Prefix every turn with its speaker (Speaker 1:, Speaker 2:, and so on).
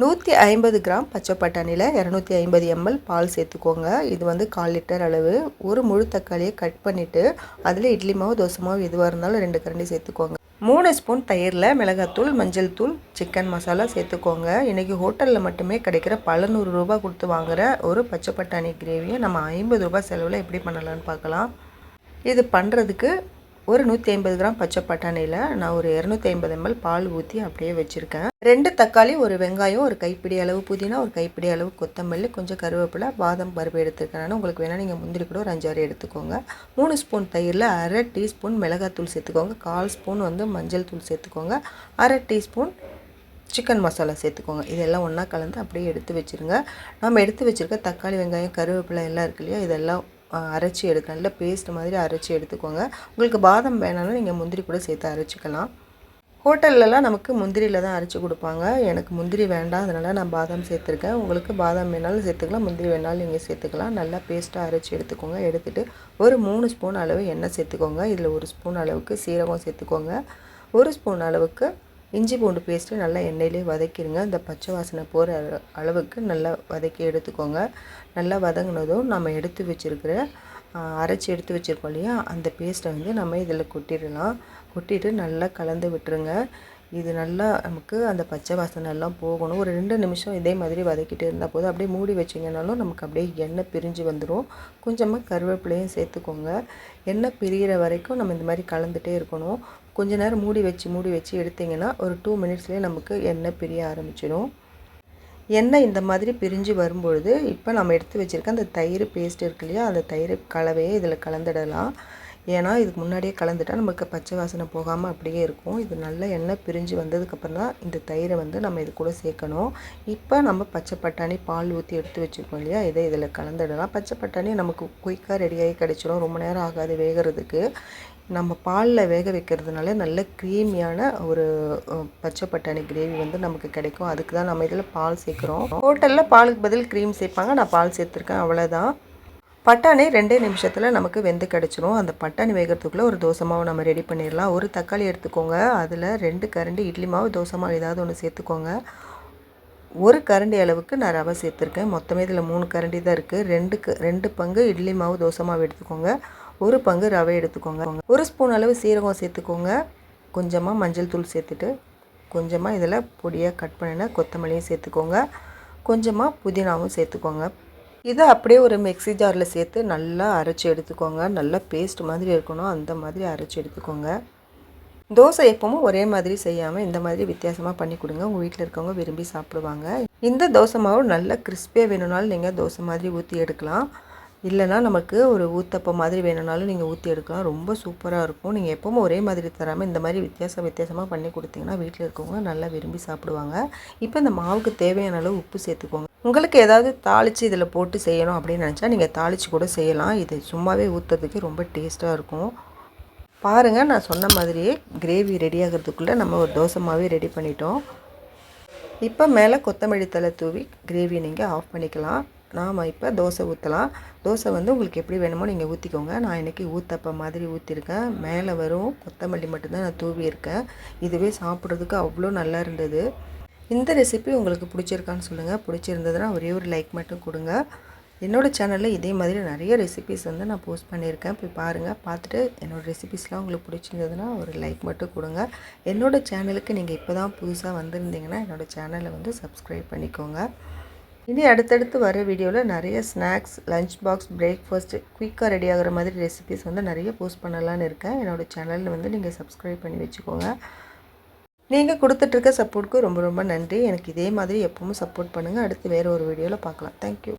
Speaker 1: 150 gram பச்சை பட்டாணியில் 250 ml பால் சேர்த்துக்கோங்க. இது வந்து 1/4 லிட்டர் அளவு. ஒரு முழு தக்காளியை கட் பண்ணிவிட்டு அதில் இட்லி மாவு தோசை மாவு எதுவாக இருந்தாலும் 2 கரண்டி சேர்த்துக்கோங்க. 3 ஸ்பூன் தயிரில் மிளகாத்தூள், மஞ்சள் தூள், சிக்கன் மசாலா சேர்த்துக்கோங்க. இன்றைக்கி ஹோட்டலில் மட்டுமே கிடைக்கிற பல ₹100 கொடுத்து வாங்குகிற ஒரு பச்சை பட்டாணி கிரேவியை நம்ம ₹50 செலவில் எப்படி பண்ணலான்னு பார்க்கலாம். இது பண்ணுறதுக்கு ஒரு 150 கிராம் பச்சை பட்டாணியில் நான் ஒரு 250 ml பால் ஊற்றி அப்படியே வச்சுருக்கேன். 2 தக்காளி, ஒரு வெங்காயம், ஒரு கைப்பிடி அளவு புதினா, ஒரு கைப்பிடி அளவு கொத்தமல்லி, கொஞ்சம் கருவேப்பிலை, பாதாம் பருப்பு எடுத்துருக்கேன். உங்களுக்கு வேணால் நீங்கள் முந்திரி கூட ஒரு 5-6 எடுத்துக்கோங்க. 3 ஸ்பூன் தயிரில் அரை டீஸ்பூன் மிளகாத்தூள் சேர்த்துக்கோங்க. 1/4 ஸ்பூன் வந்து மஞ்சள் தூள் சேர்த்துக்கோங்க. அரை டீஸ்பூன் சிக்கன் மசாலா சேர்த்துக்கோங்க. இதெல்லாம் ஒன்றா கலந்து அப்படியே எடுத்து வச்சுருங்க. நம்ம எடுத்து வச்சுருக்க தக்காளி, வெங்காயம், கருவேப்பிலை எல்லாம் இருக்கு இல்லையா, இதெல்லாம் அரைச்சி எடுக்க நல்ல பேஸ்ட் மாதிரி அரைச்சி எடுத்துக்கோங்க. உங்களுக்கு பாதாம் வேணாலும் நீங்கள் முந்திரி கூட சேர்த்து அரைச்சிக்கலாம். ஹோட்டல்லலாம் நமக்கு முந்திரியில் தான் அரைச்சி கொடுப்பாங்க. எனக்கு முந்திரி வேண்டாம், அதனால் நான் பாதாம் சேர்த்துருக்கேன். உங்களுக்கு பாதாம் வேணாலும் சேர்த்துக்கலாம், முந்திரி வேணாலும் நீங்கள் சேர்த்துக்கலாம். நல்லா பேஸ்ட்டாக அரைச்சி எடுத்துக்கோங்க. எடுத்துகிட்டு ஒரு 3 ஸ்பூன் அளவு எண்ணெய் சேர்த்துக்கோங்க. இதில் 1 ஸ்பூன் அளவுக்கு சீரகம் சேர்த்துக்கோங்க. 1 ஸ்பூன் அளவுக்கு இஞ்சி பூண்டு பேஸ்ட்டு நல்லா எண்ணெயிலே வதக்கிடுங்க. இந்த பச்சை வாசனை போகிற அளவுக்கு நல்லா வதக்கி எடுத்துக்கோங்க. நல்லா வதங்கினதும் நம்ம எடுத்து வச்சுருக்கிற அரைச்சி எடுத்து வச்சுருக்கோம் இல்லையா, அந்த பேஸ்ட்டை வந்து நம்ம இதில் கொட்டிடலாம். கொட்டிட்டு நல்லா கலந்து விட்டுருங்க. இது நல்லா நமக்கு அந்த பச்சை வாசனை எல்லாம் போகணும். ஒரு 2 நிமிஷம் இதே மாதிரி வதக்கிட்டு இருந்தால் போதும். அப்படியே மூடி வச்சிங்கனாலும் நமக்கு அப்படியே எண்ணெய் பிரிஞ்சு வந்துடும். கொஞ்சமாக கருவேப்பிலையும் சேர்த்துக்கோங்க. எண்ணெய் பிரிகிற வரைக்கும் நம்ம இந்த மாதிரி கலந்துகிட்டே இருக்கணும். கொஞ்ச நேரம் மூடி வச்சு எடுத்திங்கன்னா ஒரு 2 மினிட்ஸ்லேயே நமக்கு எண்ணெய் பிரிய ஆரம்பிச்சிடும். எண்ணெய் இந்த மாதிரி பிரிஞ்சு வரும்பொழுது இப்போ நம்ம எடுத்து வச்சுருக்க அந்த தயிர் பேஸ்ட் இருக்கு இல்லையா, அந்த தயிர் கலவையை இதில் கலந்துடலாம். ஏன்னா இதுக்கு முன்னாடியே கலந்துட்டால் நமக்கு பச்சை வாசனை போகாமல் அப்படியே இருக்கும். இது நல்லா எண்ணெய் பிரிஞ்சு வந்ததுக்கப்புறம் தான் இந்த தயிரை வந்து நம்ம இது கூட சேர்க்கணும். இப்போ நம்ம பச்சை பட்டாணி பால் ஊற்றி எடுத்து வச்சுருக்கோம் இல்லையா, இதை இதில் கலந்துடலாம். பச்சை பட்டாணி நமக்கு குயிக்காக ரெடியாகி கிடச்சிடும். ரொம்ப நேரம் ஆகாது வேகிறதுக்கு. நம்ம பாலில் வேக வைக்கிறதுனால நல்ல க்ரீமியான ஒரு பச்சை பட்டாணி கிரேவி வந்து நமக்கு கிடைக்கும். அதுக்கு தான் நம்ம இதில் பால் சேர்க்குறோம். ஹோட்டலில் பாலுக்கு பதில் க்ரீம் சேர்ப்பாங்க, நான் பால் சேர்த்துருக்கேன், அவ்வளோதான். பட்டாணி 2 நிமிஷத்தில் நமக்கு வெந்து கிடச்சிரும். அந்த பட்டாணி வேகிறதுக்குள்ளே ஒரு தோசை மாவு நம்ம ரெடி பண்ணிடலாம். ஒரு தக்காளி எடுத்துக்கோங்க. அதில் 2 கரண்டி இட்லி மாவு, தோசை மாவு ஏதாவது ஒன்று சேர்த்துக்கோங்க. 1 கரண்டி அளவுக்கு நான் ரவை சேர்த்துருக்கேன். மொத்தமே இதில் 3 கரண்டி தான் இருக்குது. 2 பங்கு இட்லி மாவு, தோசை மாவு எடுத்துக்கோங்க. 1 பங்கு ரவை எடுத்துக்கோங்க. 1 ஸ்பூன் அளவு சீரகம் சேர்த்துக்கோங்க. கொஞ்சமாக மஞ்சள் தூள் சேர்த்துட்டு கொஞ்சமாக இதில் பொடியாக கட் பண்ணின கொத்தமல்லியும் சேர்த்துக்கோங்க. கொஞ்சமாக புதினாவும் சேர்த்துக்கோங்க. இதை அப்படியே ஒரு மிக்ஸி ஜாரில் சேர்த்து நல்லா அரைச்சி எடுத்துக்கோங்க. நல்லா பேஸ்ட் மாதிரி இருக்கணும், அந்த மாதிரி அரைச்சி எடுத்துக்கோங்க. தோசை எப்பவும் ஒரே மாதிரி செய்யாமல் இந்த மாதிரி வித்தியாசமாக பண்ணி கொடுங்க. உங்கள் வீட்டில் இருக்கவங்க விரும்பி சாப்பிடுவாங்க. இந்த தோசை மாவு நல்லா கிறிஸ்பியாக வேணும்னாலும் நீங்கள் தோசை மாதிரி ஊற்றி எடுக்கலாம். இல்லைனா நமக்கு ஒரு ஊத்தப்பம் மாதிரி வேணும்னாலும் நீங்கள் ஊற்றி எடுக்கலாம். ரொம்ப சூப்பராக இருக்கும். நீங்கள் எப்பவும் ஒரே மாதிரி தராமல் இந்த மாதிரி வித்தியாசமாக பண்ணி கொடுத்தீங்கன்னா வீட்டில் இருக்கவங்க நல்லா விரும்பி சாப்பிடுவாங்க. இப்போ இந்த மாவுக்கு தேவையான அளவு உப்பு சேர்த்துக்கோங்க. உங்களுக்கு ஏதாவது தாளித்து இதில் போட்டு செய்யணும் அப்படின்னு நினச்சா நீங்கள் தாளித்து கூட செய்யலாம். இது சும்மாவே ஊற்றுறதுக்கு ரொம்ப டேஸ்ட்டாக இருக்கும். பாருங்கள், நான் சொன்ன மாதிரியே கிரேவி ரெடி ஆகிறதுக்குள்ளே நம்ம ஒரு தோசை மாவே ரெடி பண்ணிட்டோம். இப்போ மேலே கொத்தமல்லி தழை தூவி கிரேவி நீங்கள் ஆஃப் பண்ணிக்கலாம். நாம் இப்போ தோசை ஊற்றலாம். தோசை வந்து உங்களுக்கு எப்படி வேணுமோ நீங்கள் ஊற்றிக்கோங்க. நான் இன்றைக்கி ஊத்தப்பம் மாதிரி ஊற்றிருக்கேன். மேலே வரும் கொத்தமல்லி மட்டும்தான் நான் தூவியிருக்கேன். இதுவே சாப்பிட்றதுக்கு அவ்வளோ நல்லா இருந்தது. இந்த ரெசிபி உங்களுக்கு பிடிச்சிருக்கான்னு சொல்லுங்கள். பிடிச்சிருந்ததுன்னா ஒரே ஒரு லைக் மட்டும் கொடுங்க. என்னோடய சேனலில் இதே மாதிரி நிறைய ரெசிபிஸ் வந்து நான் போஸ்ட் பண்ணியிருக்கேன். போய் பாருங்கள். பார்த்துட்டு என்னோடய ரெசிபிஸ்லாம் உங்களுக்கு பிடிச்சிருந்ததுன்னா ஒரு லைக் மட்டும் கொடுங்க. என்னோடய சேனலுக்கு நீங்கள் இப்போ தான் புதுசாக வந்திருந்தீங்கன்னா என்னோடய சேனலை வந்து சப்ஸ்கிரைப் பண்ணிக்கோங்க. இனி அடுத்தடுத்து வர வீடியோவில் நிறைய ஸ்நாக்ஸ், லஞ்ச் பாக்ஸ், பிரேக்ஃபாஸ்ட், குயிக்காக ரெடி ஆகிற மாதிரி ரெசிபிஸ் வந்து நிறைய போஸ்ட் பண்ணலான்னு இருக்கேன். என்னோடய சேனலில் வந்து நீங்கள் சப்ஸ்கிரைப் பண்ணி வச்சுக்கோங்க. நீங்கள் கொடுத்துட்ருக்க சப்போர்ட்டுக்கு ரொம்ப ரொம்ப நன்றி. எனக்கு இதே மாதிரி எப்பவும் சப்போர்ட் பண்ணுங்கள். அடுத்து வேறு ஒரு வீடியோவில் பார்க்கலாம். தேங்க்யூ.